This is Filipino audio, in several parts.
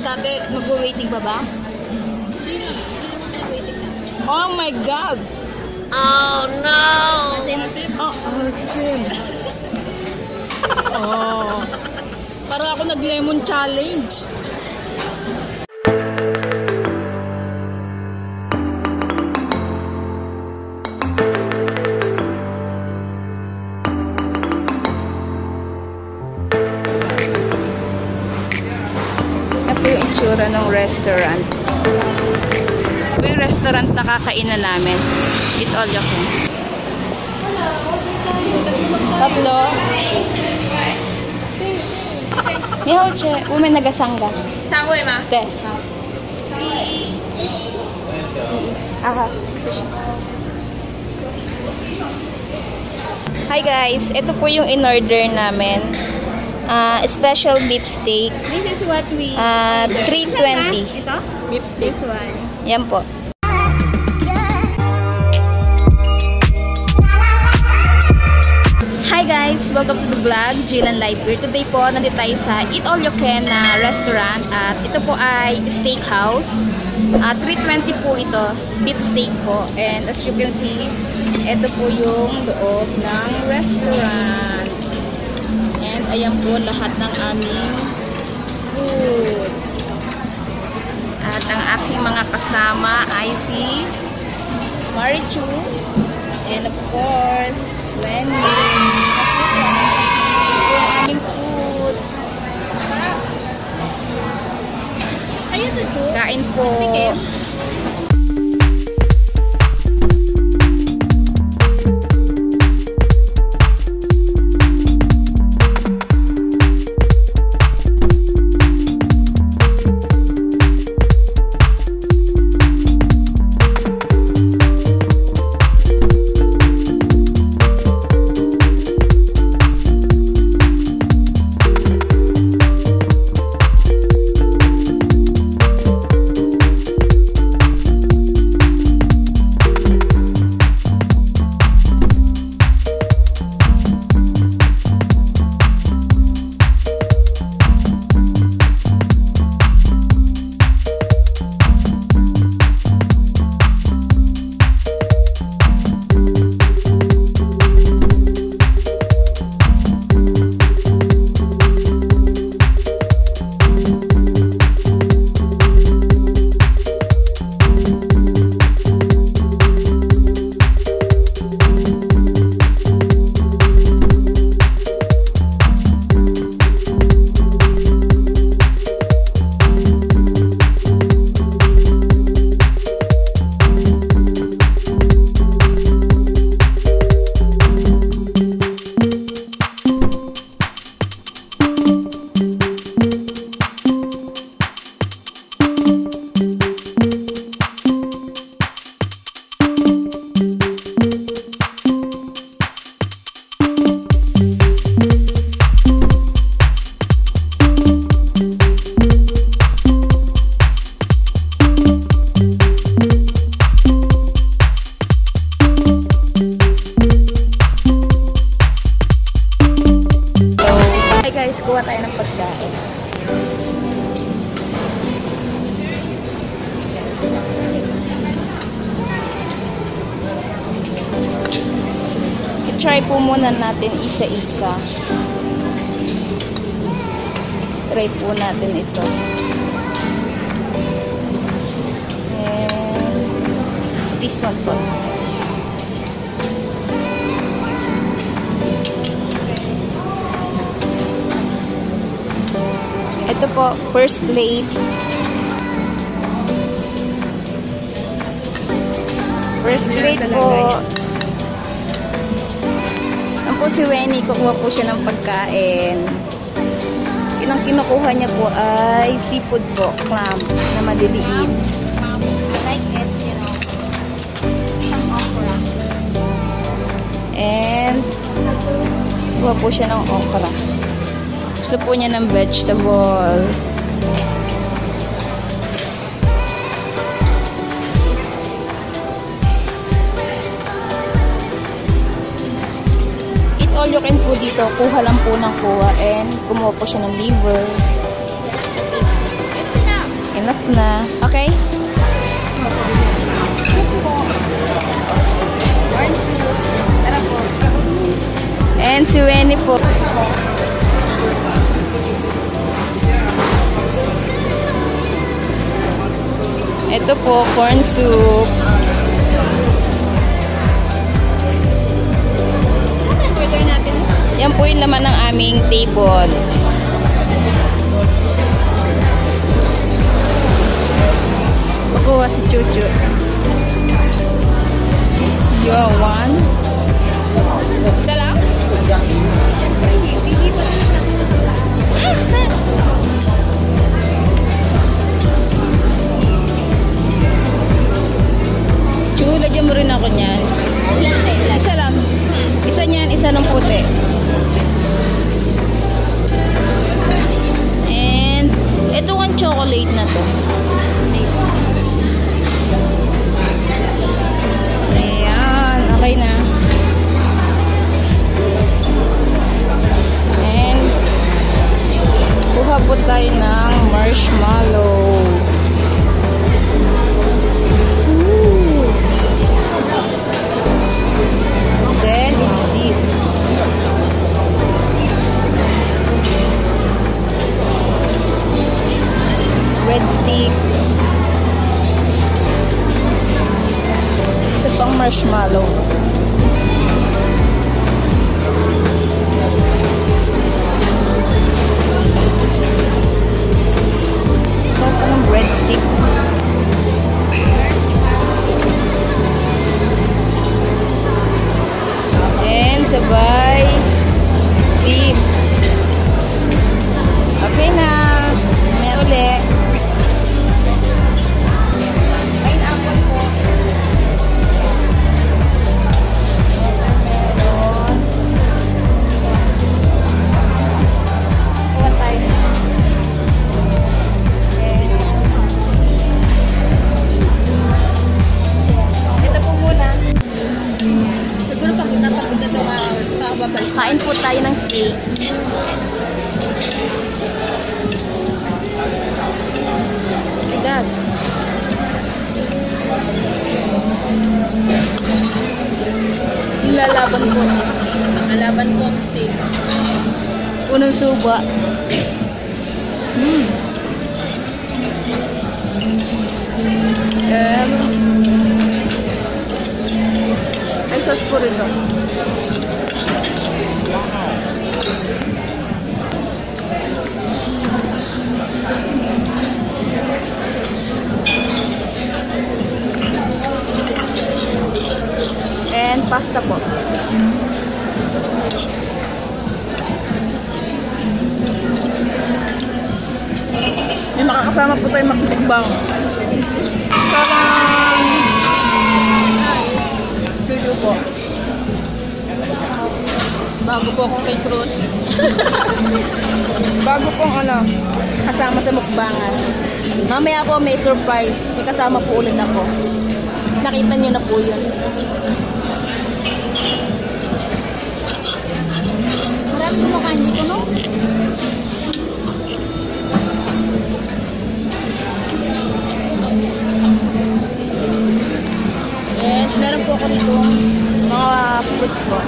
Dati, mag-waiting pa ba? Hindi naman waiting na. Oh my God! Oh no! Asin. Oh. Para ako nag-lemon challenge. Yung itsura ng restaurant. Yung restaurant na kakainan namin. Eat all you can. Tatlo. Nihaw che. Ume nagasangga. Sangwe ma? Te. Aha. Hi guys. Ito po yung in-order namin. Special beef steak. This is what we... 320. Ito? Beef steak. This one. Yan po. Hi guys! Welcome to the vlog, Jilan Live here. Today po, nandito tayo sa Eat All You Can na restaurant. At ito po ay steakhouse. 320 po ito. Beef steak po. And as you can see, ito po yung loob ng restaurant. And ayan po lahat ng aming food. At ang aking mga kasama ay si Marichu. And of course, Wendy. Ito yung aming food. Ayun to do. Kain po. Kuha tayo ng pagkain. I-try po muna natin isa-isa. Try po natin ito. And this one po. Ito po, first plate. First plate po. Ang po si Wenny, kukuha po siya ng pagkain. Ang kinukuha niya po ay seafood po, clam, na maliliit. I like it, you know. Some okra. And, kuha po siya ng okra. Gusto po niya ng vegetable. Eat all you can po dito. Kuha lang po ng kuha. And kumuha po siya ng liver. It's enough. Enough na. Okay? Soup po. Orange soup. Tara po. And si Winnie po. Ito po, corn soup. Order natin. Yan po yung laman ng aming table. Makuha si Chuchu. Your one. Isa lang? Siyempre, hindi pa rin Chu, lagyan mo rin ako niyan. Isa lang. Isa niyan, isa ng puti. And, ito ang chocolate na to. Ayan, okay na. And, kuha po tayo ng marshmallow. Then, i-dip. Red stick. Isa pang marshmallow. Isa pang red stick. Then, sabay dip. Okay na. May uli. pineapple po. Meron. Kuha tayo. Ito po muna. Siguro pagod na ito. Kakababalik. Kain po tayo ng steak. Tigas. Lalaban po. Nalaban po ang steak. Unang suba. Ay, sauce po rin to. And pasta po. May makakasama po tayo magtigbang. Parang Juju po. Bago po akong kay Cruz. Bago pong kasama sa mukbangan. Mamaya po may surprise. May kasama po ulit ako. Nakita nyo na po yun. Marami kumakain dito, no? Yes, meron po ako dito mga fruits po.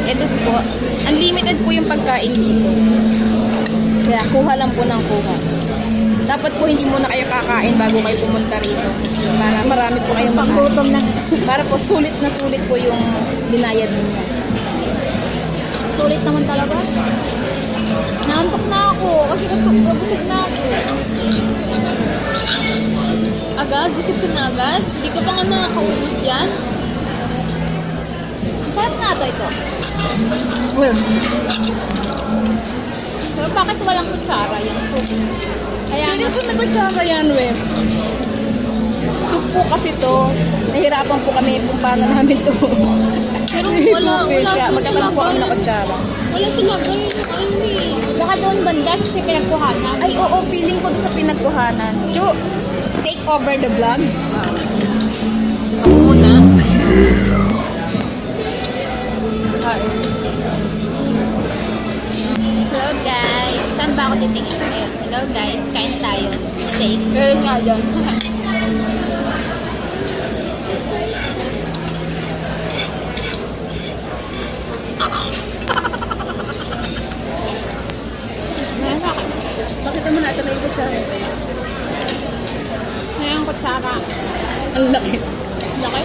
Ito po, unlimited po yung pagkain dito. Kaya kuha lang po ng kuha. Dapat po hindi muna kayo kakain bago kayo pumunta rito. Para marami po kayong makain. Panggutom na. Para po sulit na sulit po yung binayad ninyo. Sulit naman talaga. Naantok na ako. Kasi busog na ako. Agad? Busog ko na agad? Hindi ka pa nga nakakaubos dyan? Sarap na ito. Well, Pero bakit walang kutsara yung soup? Kaya feeling ko may kutsara yan, we. Soup po kasi to. Nahirapan po kami pumpangan namin to. Pero wala Magkakaroon po kami na kutsara. Wala talaga yung ano eh. Baka doon banda sa pinagkuhanan. Ay, oo, feeling ko doon sa pinagkuhanan. Chu, take over the vlog. Ako muna. Hello, guys. Saan ba ako titingin? Ayun. Hello guys, kain na tayo. Steak. Meron nga dyan. Bakit mo na ito na yung kutsara? Ngayon kutsara. Ang laki. Laki?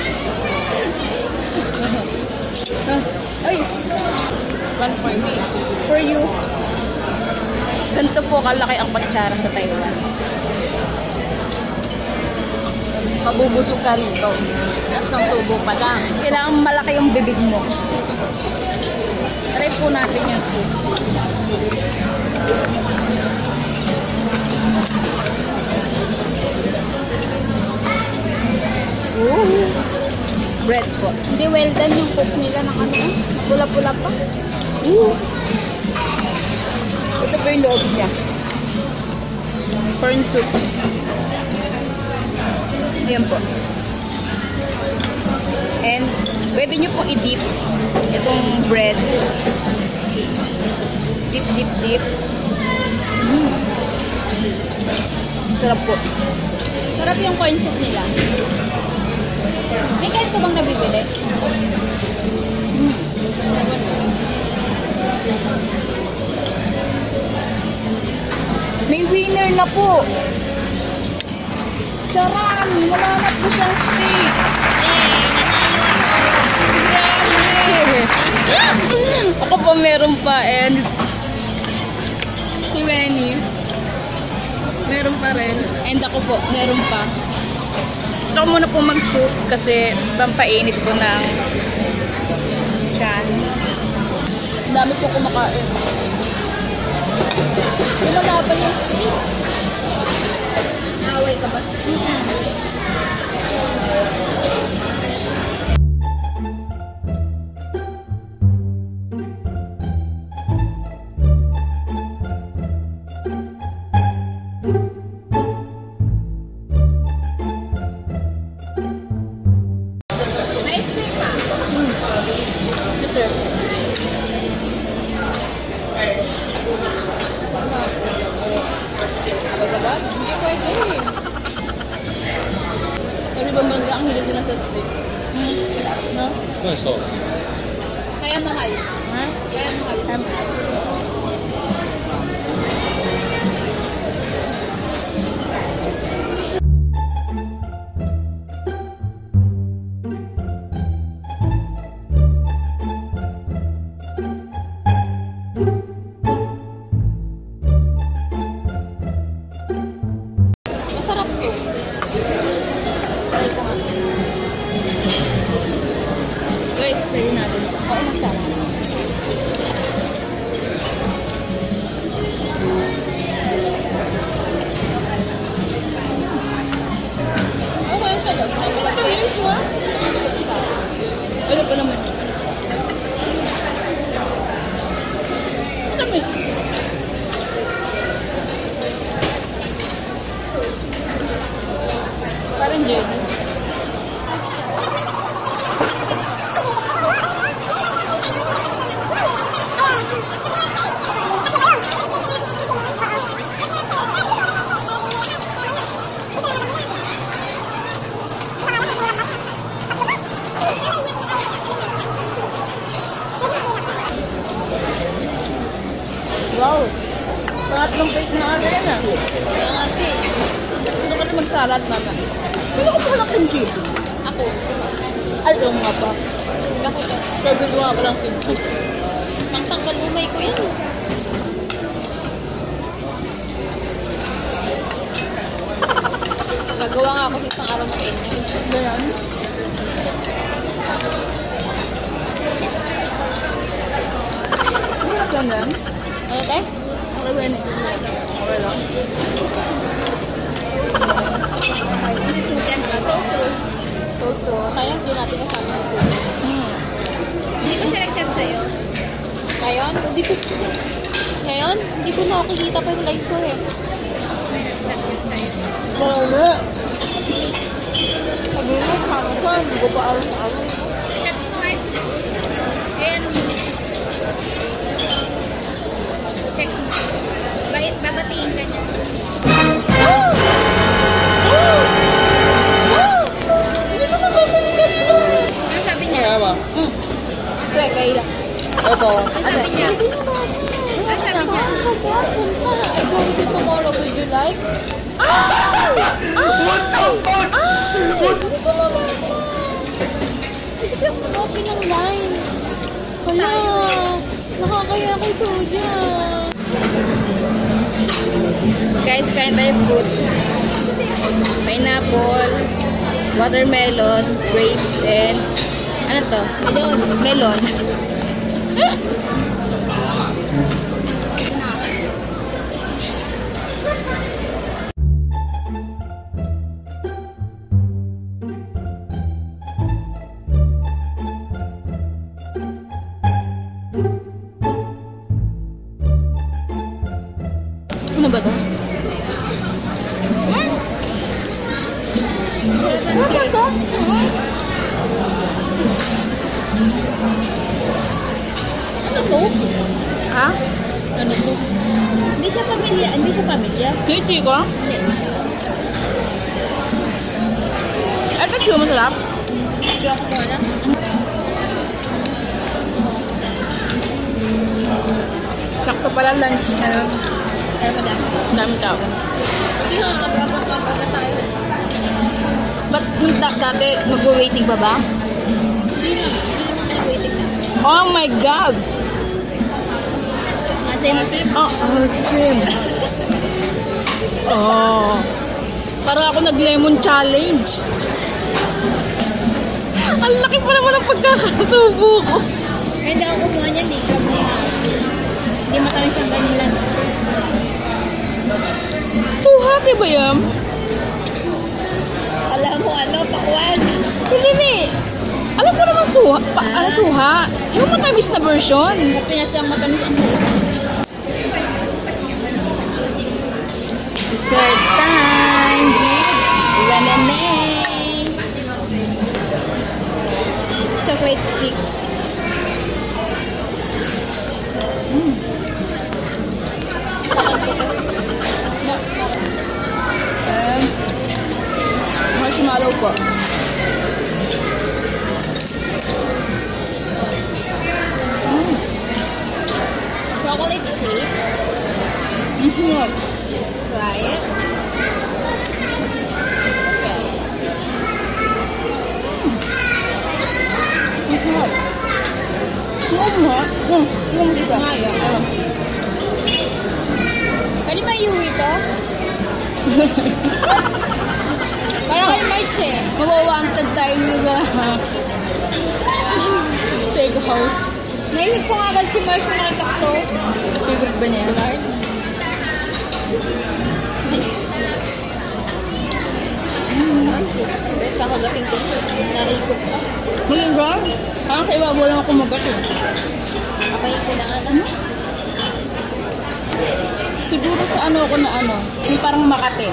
Ay! 1 for me. For you. Ganito po kalaki ang kutsara sa Taiwan. Mabubusog ka rito. Isang subo pa lang. Kailangan malaki yung bibig mo. Try po natin yung soup. Ooh. Bread po. Hindi well done yung cook nila ng ano. Pula-pula pa. Ooh. Ito po yung loob niya. Corn soup. Ayan po. And pwede nyo po i-dip itong bread. Dip, dip, dip. Sarap po. Sarap yung corn soup nila. May kahit ko bang nabibili? May winner na po. Charan! Wala na po siyang steak. Grabe! Ako po meron pa and si Wenny meron pa rin and ako po meron pa. Gusto ko muna po mag-soup kasi pampainit po ng tiyan. Dami po kumakain. Lumalaban yung steak. Naaway ka ba? May ice cream pa. Yes, sir. Hindi pwede. Sabi ba banda ang hilig nila sa steak? No? So, Kaya mahal. Ha? Kaya mahal. Masarap to. Try ko nga. Guys, try natin. Oo, masarap. Okay, talaga. Matamis mo. Ano pa naman? Matamis. Parang jelly. Wow! Pangatlong plate na ano yan ah. Kaya nga, te. Gusto ko rin mag-salad, mama. Ano ko pala kimchi? Ako. Alam nga pa. Bakit ka? Sabiluwa ko lang kimchi. Pangtanggal umay ko yan. Gagawa nga ako sa isang araw ng ganyan. Ganyan. Masarap lang yan. Ano tayo? Okay ba yun? Okay lang. Hindi smooth yan. So, kaya hindi natin kasama yung sulit. Hindi ko siya accept sa'yo. Ngayon, hindi ko nakikita pa yung live ko eh. Wala. Sabi mo, kami ko, hindi ko pa alam sa alam. Check mo guys. Ayan. Check mo. ko. Ano? Hindi na ba? Sabi niya, punta. I go with you tomorrow. Would you like? What the fuck? Hindi ko naman. Kasi ako nag-open ng line. Wala. Nakakaya kay Soja. Guys, kain tayo fruit. Pineapple, watermelon, grapes, and ano to? Melon. Ano ba to? Ano to? Ano to? Ha? Ano to? Hindi siya pamilya. Hindi siya pamilya. Kichi ko? Ito siya masarap. Hindi ako muna. Sakto pala lunch na yun. Kaya madami. Dami tao. Hindi nga mag-aga tayo. Ba't nung dati mag-waiting pa ba? Hindi na. Hindi naman may waiting na. Oh my God! Masim. Oh, same. Oh. Parang ako nag-lemon challenge. Ang laki pa naman ang pagkakasubo ko. Hindi ako kumuha niyan eh. Hindi matamis ang ganilan. Suhati ba yan? Alam mo ano, pakwan. Hindi ni. Alam ko naman suha. Ano suha? Yung matamis na version. Kasi nasa ang matamis ang buo. Dessert time with Renee. Chocolate stick. Marshmallow po. Chocolate cake. Try it. Pwede ba iuwi ito? Parang kay March eh. Mawawanted tayo nyo sa steakhouse. Naisip ko nga agad si March na nakatakto. Favorite ba niya? Best ako dating ko. Naikot pa. Malaga? Parang kaya iba lang ako magat eh. Kapay ko na nga. Siguro sa ano ako na ano, yung parang Makate.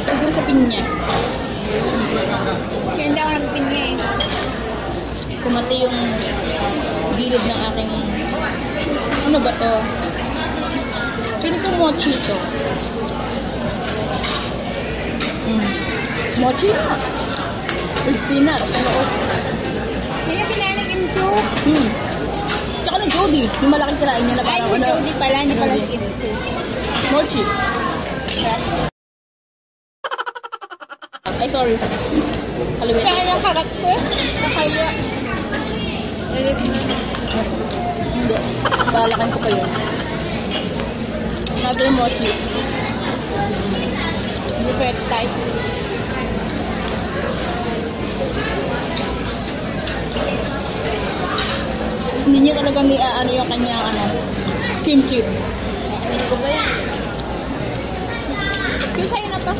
Siguro sa pinya. Kaya hindi ako nagpinya eh. Kumati yung gilid ng aking... Ano ba to? Pili ko mochi to. Mochi na. Peanut. Ano ko? Kaya kinain ng Imcho. Tsaka na Jody. Yung malaking kirain niya na Ay, parang si Jody pala. Hindi pala si Jody. Imcho. Mochi. Ay, sorry. Kaliwete. Kaya ng kagat ko eh. Nakaya. Hindi. Balakan ko pa yun. Another mochi. Different type. Hindi niya talagang ano yung kanyang ano, kimchi. Ano ko ba yan? Yung sa'yo na to.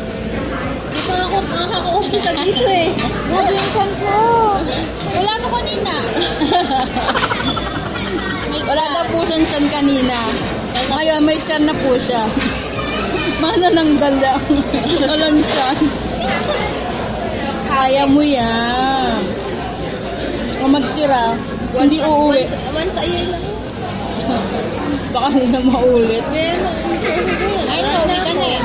Di pa ako nakaka-umpisa dito eh. Grabe yung chan ko. Wala to kanina. Wala daw po siyang tiyan kanina. Ngayon may tiyan na po siya. Mana nang dala. Walang tiyan. Kaya mo yan. Kung magtira, hindi uuwi. Once a year lang. Baka hindi na maulit. Ay, no, hindi ka na eh.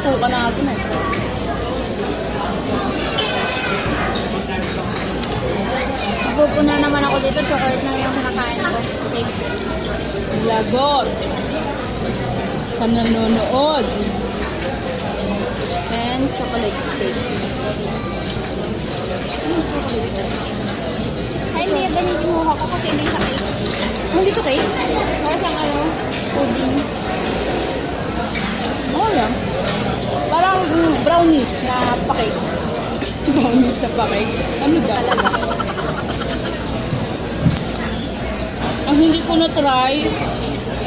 tuka natin eh. Napupuna naman ako dito. Chocolate na yung kinakain ko. Cake. Lagot. Sa nanonood. And chocolate cake. Ay, hindi yung ganyan kinuha ko kasi hindi sa cake. Hindi to cake? Para siyang ano, pudding. Oo lang. Parang brownies na pa-cake. Brownies na pa-cake. Ano ba? Talaga. Ang hindi ko na-try,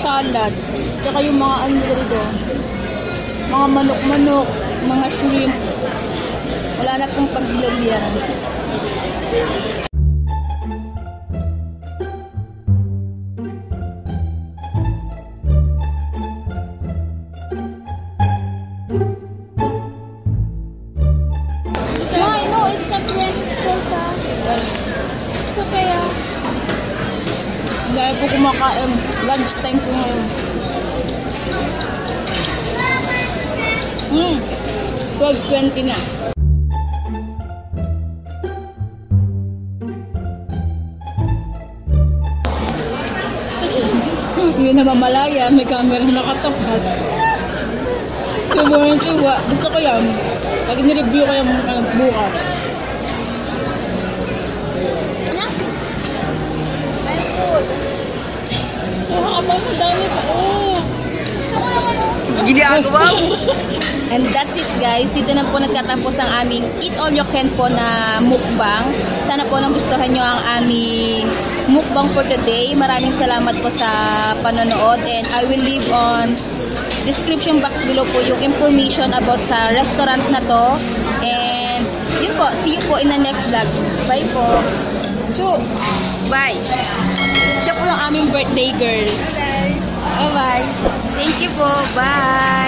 salad. Tsaka yung mga ano dito. Mga manok-manok, mga shrimp. Wala na pong paglagyan. No, I know it's not when it's cold ah. It's okay ah. Dahil po kumakain, lunch time po ngayon. 12:20 na. Hindi na mamalaya, may camera nakatapat. Tuwa. Gusto ko yan. Pag nireview ko yung bukas. Ano? Bye food. Abang madami pa. Oh. Ginagawa mo? And that's it guys. Dito na po nagtatapos ang aming Eat All You Can po na mukbang. Sana po nagustuhan nyo ang aming mukbang for today. Maraming salamat po sa panonood. And I will leave on description box below po yung information about sa restaurant na to. And yun po. See you po in the next vlog. Bye po. Chu! Bye! Siya po yung aming birthday girl. Bye-bye. Thank you po. Bye!